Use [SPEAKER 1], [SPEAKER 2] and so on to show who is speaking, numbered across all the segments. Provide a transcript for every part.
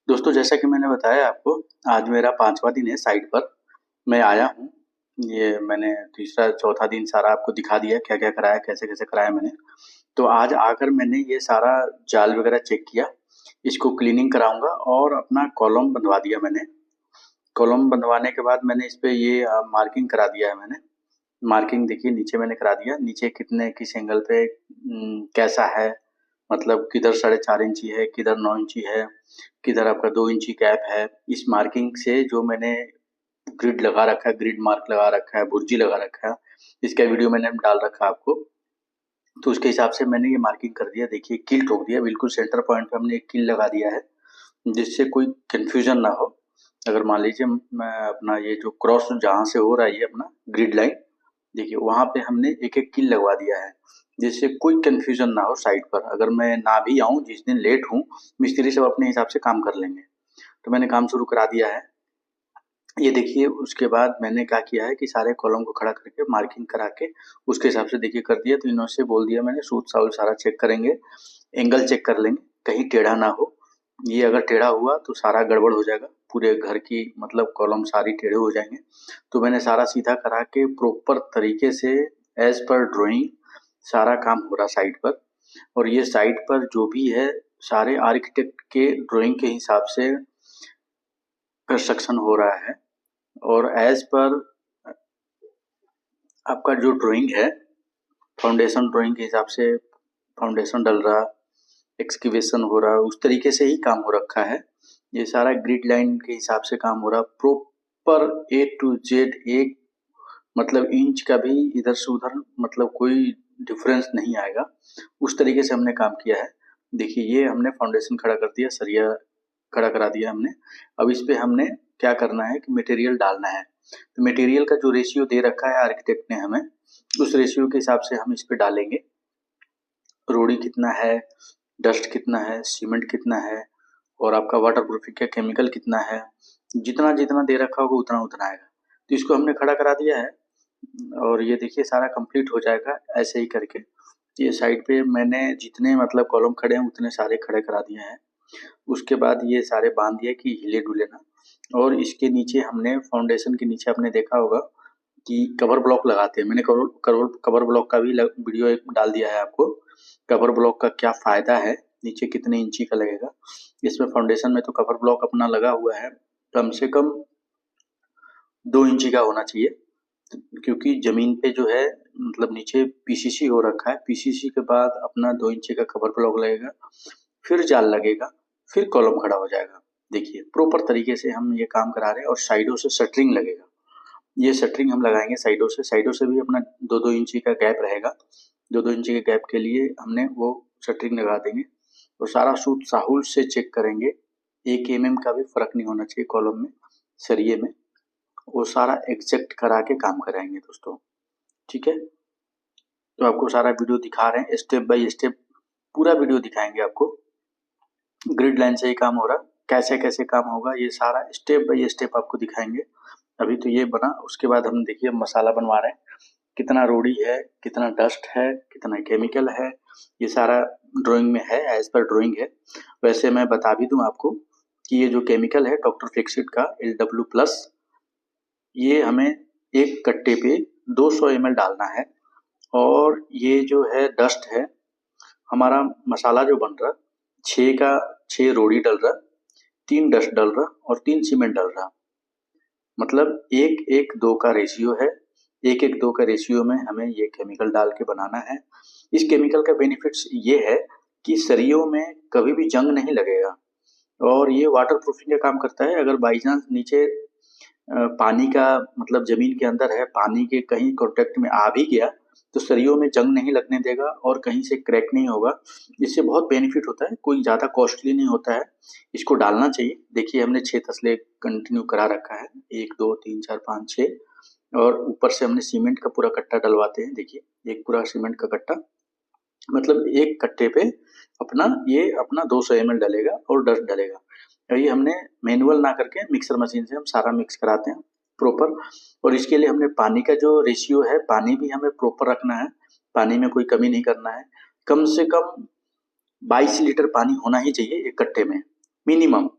[SPEAKER 1] दोस्तों, जैसा कि मैंने बताया आपको, आज मेरा 5वां दिन है साइट पर। मैं आया हूँ। ये मैंने तीसरा चौथा दिन सारा आपको दिखा दिया क्या-क्या कराया, कैसे-कैसे कराया मैंने। तो आज आकर मैंने ये सारा जाल वगैरह चेक किया, इसको क्लीनिंग कराऊँगा और अपना कॉलम बँधवा दिया मैंने। कॉलम बँधवाने के बाद मैंने इसपे ये मार्किंग करा दिया है मैंने। मार्किंग देखिए नीचे मैंने करा दिया, नीचे कितने किस एंगल पे कैसा है, मतलब किधर 4.5 इंची है, किधर 9 इंची है, किधर आपका 2 इंची गैप है। इस मार्किंग से जो मैंने ग्रिड लगा रखा है, ग्रिड मार्क लगा रखा है, बुर्जी लगा रखा है, इसका वीडियो मैंने डाल रखा है आपको। तो उसके हिसाब से मैंने ये मार्किंग कर दिया। देखिए किल ठोक दिया, बिल्कुल सेंटर पॉइंट पे हमने एक किल लगा दिया है, जिससे कोई कन्फ्यूजन ना हो। अगर मान लीजिए मैं अपना ये जो क्रॉस जहाँ से हो रहा है ये अपना ग्रिड लाइन, देखिए वहाँ पे हमने एक-एक किल लगवा दिया है, जिससे कोई कन्फ्यूजन ना हो साइट पर। अगर मैं ना भी आऊँ, जिस दिन लेट हूँ, मिस्त्री सब अपने हिसाब से काम कर लेंगे। तो मैंने काम शुरू करा दिया है। ये देखिए उसके बाद मैंने क्या किया है कि सारे कॉलम को खड़ा करके मार्किंग करा के उसके हिसाब से देखिए कर दिया। तो इन्हों से बोल दिया मैंने सूत-साउल सारा चेक करेंगे, एंगल चेक कर लेंगे, कहीं टेढ़ा ना हो। ये अगर टेढ़ा हुआ तो सारा गड़बड़ हो जाएगा, पूरे घर की मतलब कॉलम सारी टेढ़े हो जाएँगे। तो मैंने सारा सीधा करा के प्रॉपर तरीके से एज़ पर ड्राइंग सारा काम हो रहा साइट पर। और ये साइट पर जो भी है सारे आर्किटेक्ट के ड्राइंग के हिसाब से कंस्ट्रक्शन हो रहा है। और एज़ पर आपका जो ड्राइंग है, फाउंडेशन ड्राइंग के हिसाब से फाउंडेशन डल रहा, एक्सकैवेशन हो रहा, उस तरीके से ही काम हो रखा है। ये सारा ग्रिड लाइन के हिसाब से काम हो रहा, प्रॉपर ए टू जेड एक मतलब इंच का भी इधर से उधर मतलब कोई डिफरेंस नहीं आएगा, उस तरीके से हमने काम किया है। देखिए ये हमने फाउंडेशन खड़ा कर दिया, सरिया खड़ा करा दिया हमने। अब इस पे हमने क्या करना है कि मटेरियल डालना है। तो मटेरियल का जो रेशियो दे रखा है आर्किटेक्ट ने हमें, उस रेशियो के हिसाब से हम इस पे डालेंगे। रोड़ी कितना है, डस्ट कितना है, सीमेंट कितना है और आपका वाटर प्रूफिंग का केमिकल कितना है, जितना-जितना दे रखा होगा उतना-उतना आएगा। तो इसको हमने खड़ा करा दिया है और ये देखिए सारा कंप्लीट हो जाएगा ऐसे ही करके। ये साइड पे मैंने जितने मतलब कॉलम खड़े हैं उतने सारे खड़े करा दिए हैं। उसके बाद ये सारे बांध दिए कि हिले-डुले ना। और इसके नीचे हमने फाउंडेशन के नीचे आपने देखा होगा कि कवर ब्लॉक लगाते हैं। मैंने कवर ब्लॉक का भी वीडियो एक डाल दिया है आपको। कवर ब्लॉक का क्या फ़ायदा है, नीचे कितने इंची का लगेगा। इसमें फाउंडेशन में तो कवर ब्लॉक अपना लगा हुआ है, कम से कम 2 इंची का होना चाहिए, क्योंकि ज़मीन पे जो है मतलब नीचे पीसीसी हो रखा है। पीसीसी के बाद अपना 2 इंची का कवर ब्लॉक लगेगा, फिर जाल लगेगा, फिर कॉलम खड़ा हो जाएगा। देखिए प्रॉपर तरीके से हम ये काम करा रहे हैं और साइडों से शटरिंग लगेगा। ये शटरिंग हम लगाएंगे साइडों से भी अपना 2-2 इंची का गैप रहेगा। 2-2 इंची के गैप के लिए हमने वो शटरिंग लगा देंगे और सारा सूत साहुल से चेक करेंगे। 1 एमएम का भी फर्क नहीं होना चाहिए कॉलम में, सरिये में। वो सारा एग्जैक्ट करा के काम कराएंगे दोस्तों, ठीक है। तो आपको सारा वीडियो दिखा रहे हैं, स्टेप बाय स्टेप पूरा वीडियो दिखाएंगे आपको। ग्रिड लाइन से ही काम हो रहा, कैसे-कैसे काम होगा ये सारा स्टेप बाय स्टेप आपको दिखाएंगे। अभी तो ये बना, उसके बाद हम देखिए मसाला बनवा रहे हैं। कितना रोड़ी है, कितना डस्ट है, कितना केमिकल है, ये सारा ड्राइंग में है, एज़ पर ड्राइंग है। वैसे मैं बता भी दूँ आपको कि ये जो केमिकल है डॉक्टर फिक्सिट का LW+, ये हमें एक कट्टे पे 200 ml डालना है। और ये जो है डस्ट है, हमारा मसाला जो बन रहा, 6 रोड़ी डल रहा, 3 डस्ट डल रहा और 3 सीमेंट डल रहा। मतलब 1-1-2 का रेशियो है। 1-1-2 का रेशियो में हमें ये केमिकल डाल के बनाना है। इस केमिकल का बेनिफिट्स ये है कि सरियों में कभी भी जंग नहीं लगेगा और ये वाटर प्रूफिंग का काम करता है। अगर बाई चांस नीचे पानी का मतलब ज़मीन के अंदर है, पानी के कहीं कॉन्टैक्ट में आ भी गया तो सरियों में जंग नहीं लगने देगा और कहीं से क्रैक नहीं होगा। इससे बहुत बेनिफिट होता है, कोई ज़्यादा कॉस्टली नहीं होता है। इसको डालना चाहिए। देखिए हमने 6 तसले कंटिन्यू करा रखा है, 1, 2, 3, 4, 5, 6 और ऊपर से हमने सीमेंट का पूरा कट्टा डलवाते हैं। देखिए एक पूरा सीमेंट का कट्टा, मतलब एक कट्टे पे अपना 200 ml डलेगा और डस्ट डलेगा। ये हमने मैनुअल ना करके मिक्सर मशीन से हम सारा मिक्स कराते हैं प्रॉपर। और इसके लिए हमने पानी का जो रेशियो है, पानी भी हमें प्रॉपर रखना है, पानी में कोई कमी नहीं करना है। कम से कम 22 लीटर पानी होना ही चाहिए एक कट्टे में, मिनिमम।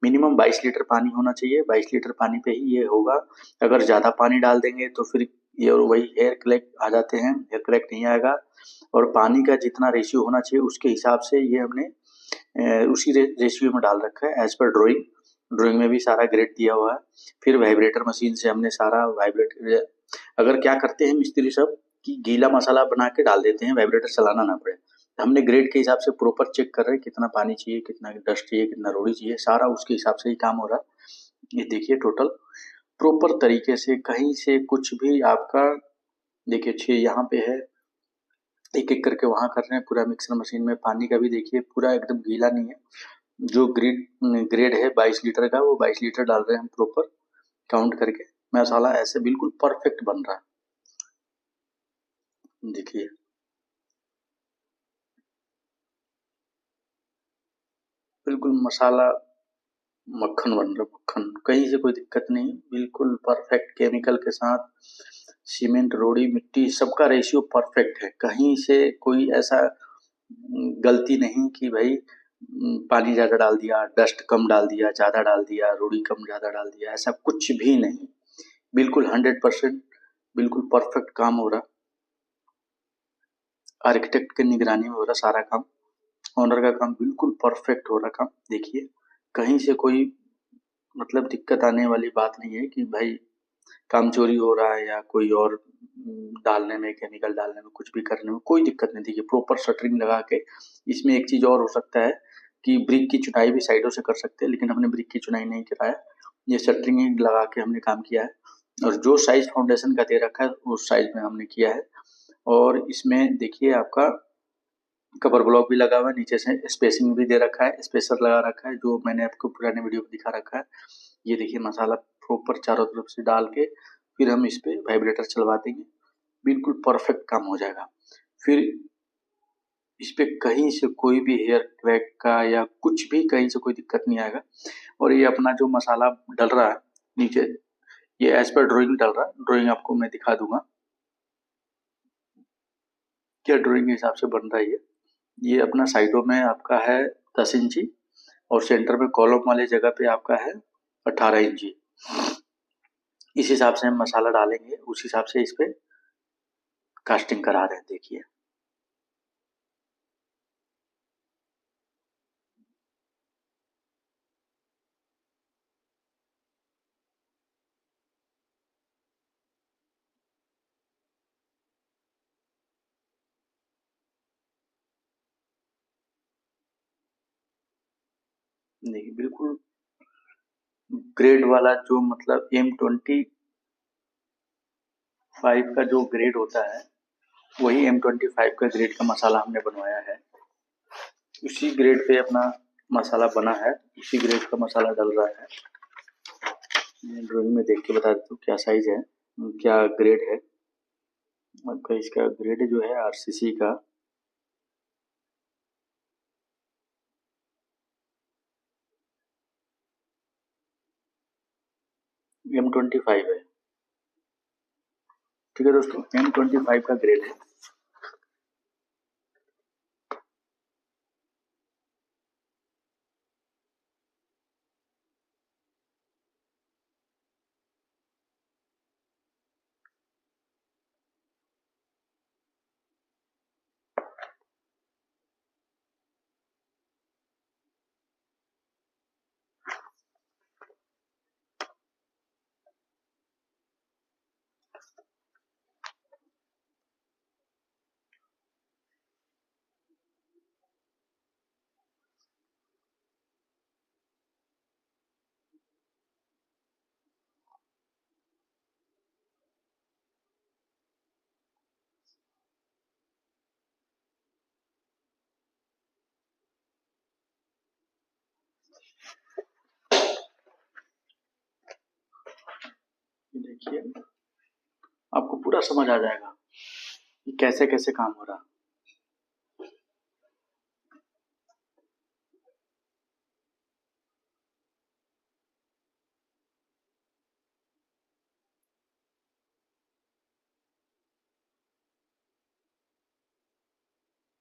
[SPEAKER 1] मिनिमम 22 लीटर पानी होना चाहिए। 22 लीटर पानी पे ही ये होगा। अगर ज़्यादा पानी डाल देंगे तो फिर ये और वही हेयर क्रैक आ जाते हैं, हेयर क्रैक नहीं आएगा। और पानी का जितना रेशियो होना चाहिए उसके हिसाब से ये हमने उसी रेशियो में डाल रखा है एज पर ड्राइंग। ड्राइंग में भी सारा ग्रेड दिया हुआ है। फिर वाइब्रेटर मशीन से हमने सारा वाइब्रेट, अगर क्या करते हैं मिस्त्री सब कि गीला मसाला बना के डाल देते हैं, वाइब्रेटर चलाना ना पड़े। हमने ग्रेड के हिसाब से प्रॉपर चेक कर रहे हैं कितना पानी चाहिए, कितना डस्ट चाहिए, कितना रोड़ी चाहिए, सारा उसके हिसाब से ही काम हो रहा है। ये देखिए टोटल प्रॉपर तरीके से, कहीं से कुछ भी आपका, देखिए 6 यहाँ पे है, एक एक करके वहाँ कर रहे हैं पूरा मिक्सर मशीन में। पानी का भी देखिए पूरा एकदम गीला नहीं है। जो ग्रेड ग्रेड है 22 लीटर का, वो 22 लीटर डाल रहे हैं हम प्रॉपर काउंट करके। मसाला ऐसे बिल्कुल परफेक्ट बन रहा है, देखिए। बिल्कुल मसाला मक्खन बन रहा है, मक्खन, कहीं से कोई दिक्कत नहीं, बिल्कुल परफेक्ट केमिकल के साथ। सीमेंट, रोड़ी, मिट्टी सबका रेशियो परफेक्ट है, कहीं से कोई ऐसा गलती नहीं कि भाई पानी ज़्यादा डाल दिया, डस्ट कम डाल दिया, ज़्यादा डाल दिया, रोड़ी कम ज़्यादा डाल दिया, ऐसा कुछ भी नहीं। बिल्कुल 100% बिल्कुल परफेक्ट काम हो रहा। आर्किटेक्ट की निगरानी में हो रहा सारा काम। ओनर का काम बिल्कुल परफेक्ट हो रहा काम, देखिए। कहीं से कोई मतलब दिक्कत आने वाली बात नहीं है कि भाई काम चोरी हो रहा है या कोई और डालने में, केमिकल डालने में, कुछ भी करने में कोई दिक्कत नहीं। देखिए प्रॉपर शटरिंग लगा के। इसमें एक चीज़ और हो सकता है कि ब्रिक की चुनाई भी साइडों से कर सकते हैं, लेकिन हमने ब्रिक की चुनाई नहीं कराया, ये शटरिंग लगा के हमने काम किया है। और जो साइज फाउंडेशन का दे रखा है उस साइज में हमने किया है। और इसमें देखिए आपका कवर ब्लॉक भी लगा हुआ है, नीचे से स्पेसिंग भी दे रखा है, स्पेसर लगा रखा है, जो मैंने आपको पुराने वीडियो में दिखा रखा है। ये देखिए मसाला प्रॉपर चारों तरफ से डाल के फिर हम इस पे वाइब्रेटर चलवा देंगे, बिल्कुल परफेक्ट काम हो जाएगा। फिर इस पे कहीं से कोई भी हेयर क्रैक का या कुछ भी कहीं से कोई दिक्कत नहीं आएगा। और ये अपना जो मसाला डल रहा है नीचे, ये एज पर ड्राइंग डल रहा है। ड्राइंग आपको मैं दिखा दूंगा क्या ड्राइंग के हिसाब से बन रहा है। ये अपना साइडों में आपका है 10 इंची, और सेंटर में कॉलम वाले जगह पे आपका है 18 इंची। इस हिसाब से हम मसाला डालेंगे, उस हिसाब से इस पे कास्टिंग करा रहे हैं, देखिए। देखिए बिल्कुल ग्रेड वाला जो मतलब M25 का जो ग्रेड होता है, वही M25 का ग्रेड का मसाला हमने बनवाया है। उसी ग्रेड पे अपना मसाला बना है, उसी ग्रेड का मसाला डल रहा है। मैं ड्राइंग में देख के बता देता हूँ क्या साइज है, क्या ग्रेड है। आपका इसका ग्रेड जो है RCC का M25 है। ठीक है दोस्तों, M25 का ग्रेड है। देखिए आपको पूरा समझ आ जाएगा कि कैसे कैसे काम हो रहा।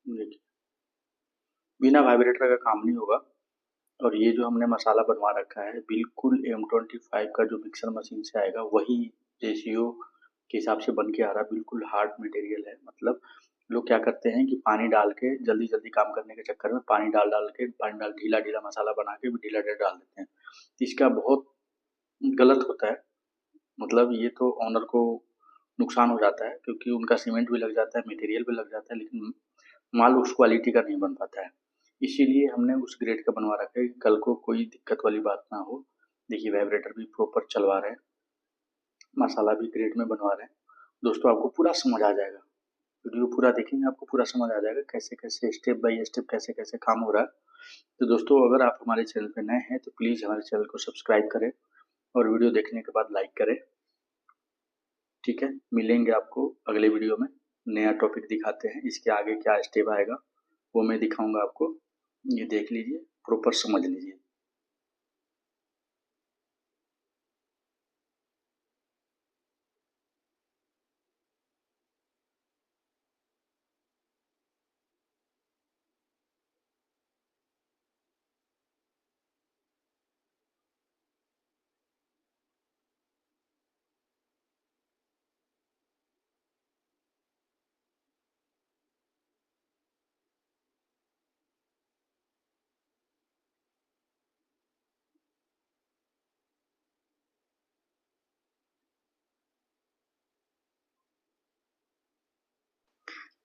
[SPEAKER 1] देखिए बिना वाइब्रेटर का काम नहीं होगा। और ये जो हमने मसाला बनवा रखा है बिल्कुल M25 का जो मिक्सर मशीन से आएगा वही रेशियो के हिसाब से बन के आ रहा है। बिल्कुल हार्ड मटेरियल है। मतलब लोग क्या करते हैं कि पानी डाल के जल्दी जल्दी काम करने के चक्कर में पानी डाल ढीला ढीला मसाला बना के भी ढीला ढीला डाल देते हैं। इसका बहुत गलत होता है। मतलब ये तो ओनर को नुकसान हो जाता है क्योंकि उनका सीमेंट भी लग जाता है, मटेरियल भी लग जाता है, लेकिन माल उस क्वालिटी का नहीं बन पाता है। इसीलिए हमने उस ग्रेड का बनवा रखा है कि कल को कोई दिक्कत वाली बात ना हो। देखिए वाइब्रेटर भी प्रॉपर चलवा रहे हैं, मसाला भी ग्रेड में बनवा रहे हैं। दोस्तों आपको पूरा समझ आ जाएगा, वीडियो पूरा देखेंगे आपको पूरा समझ आ जाएगा कैसे कैसे स्टेप बाय स्टेप कैसे कैसे काम हो रहा है। तो दोस्तों अगर आप हमारे चैनल पर नए हैं तो प्लीज़ हमारे चैनल को सब्सक्राइब करें और वीडियो देखने के बाद लाइक करें। ठीक है, मिलेंगे आपको अगले वीडियो में। नया टॉपिक दिखाते हैं, इसके आगे क्या स्टेप आएगा वो मैं दिखाऊंगा आपको। ये देख लीजिए, प्रॉपर समझ लीजिए।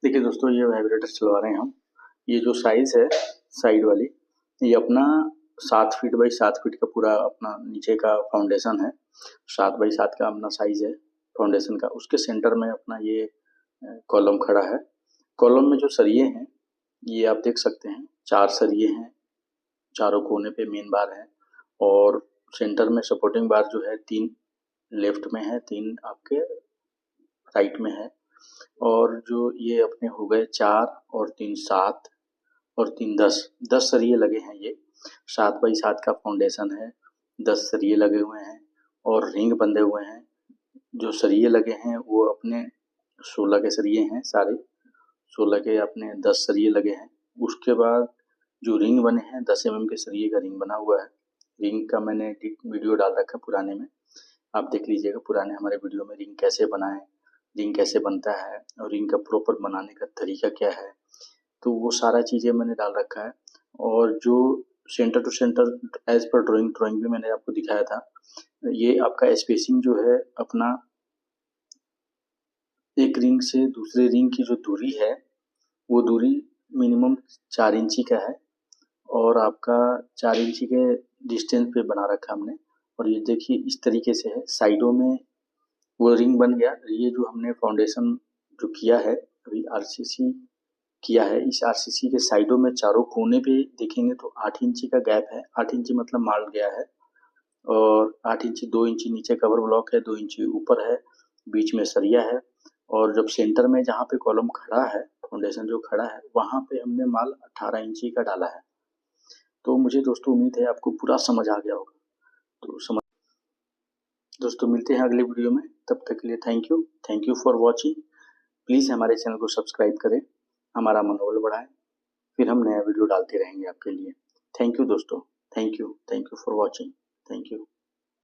[SPEAKER 1] देखिए दोस्तों ये वाइब्रेटर चलवा रहे हैं हम। ये जो साइज है साइड वाली, ये अपना 7 फीट बाई 7 फीट का पूरा अपना नीचे का फाउंडेशन है। 7 बाई 7 का अपना साइज है फाउंडेशन का। उसके सेंटर में अपना ये कॉलम खड़ा है। कॉलम में जो सरिये हैं ये आप देख सकते हैं, 4 सरिये हैं, चारों कोने पे मेन बार है और सेंटर में सपोर्टिंग बार जो है 3 लेफ्ट में है, 3 आपके राइट में है। और जो ये अपने हो गए 4 और 3 7 और 3 10, 10 सरिये लगे हैं। ये 7 बाई 7 का फाउंडेशन है, 10 सरिये लगे हुए हैं और रिंग बंधे हुए हैं। जो सरिये लगे हैं वो अपने 16 के सरिये हैं सारे, 16 के अपने 10 सरिये लगे हैं। उसके बाद जो रिंग बने हैं 10 mm के सरिये का रिंग बना हुआ है। रिंग का मैंने वीडियो डाल रखा है पुराने में, आप देख लीजिएगा पुराने हमारे वीडियो में रिंग कैसे बनाएं, रिंग कैसे बनता है और रिंग का प्रॉपर बनाने का तरीका क्या है, तो वो सारा चीज़ें मैंने डाल रखा है। और जो सेंटर टू सेंटर एज पर ड्राइंग भी मैंने आपको दिखाया था। ये आपका स्पेसिंग जो है अपना एक रिंग से दूसरे रिंग की जो दूरी है वो दूरी मिनिमम 4 इंची का है और आपका 4 इंची के डिस्टेंस पे बना रखा हमने। और ये देखिए इस तरीके से है, साइडों में वो रिंग बन गया। ये जो हमने फाउंडेशन जो किया है अभी आरसीसी किया है, इस आरसीसी के साइडों में चारों कोने पे देखेंगे तो 8 इंची का गैप है। 8 इंची मतलब माल गया है और 8 इंची 2 इंची नीचे कवर ब्लॉक है, 2 इंची ऊपर है, बीच में सरिया है और जब सेंटर में जहाँ पे कॉलम खड़ा है, फाउंडेशन जो खड़ा है वहाँ पे हमने माल 18 इंची का डाला है। तो मुझे दोस्तों उम्मीद है आपको पूरा समझ आ गया होगा। तो समझ दोस्तों मिलते हैं अगले वीडियो में, तब तक के लिए thank you for watching. Please हमारे चैनल को सब्सक्राइब करें, हमारा मनोबल बढ़ाएं, फिर हम नया वीडियो डालते रहेंगे आपके लिए। थैंक यू दोस्तों, thank you for watching, thank you.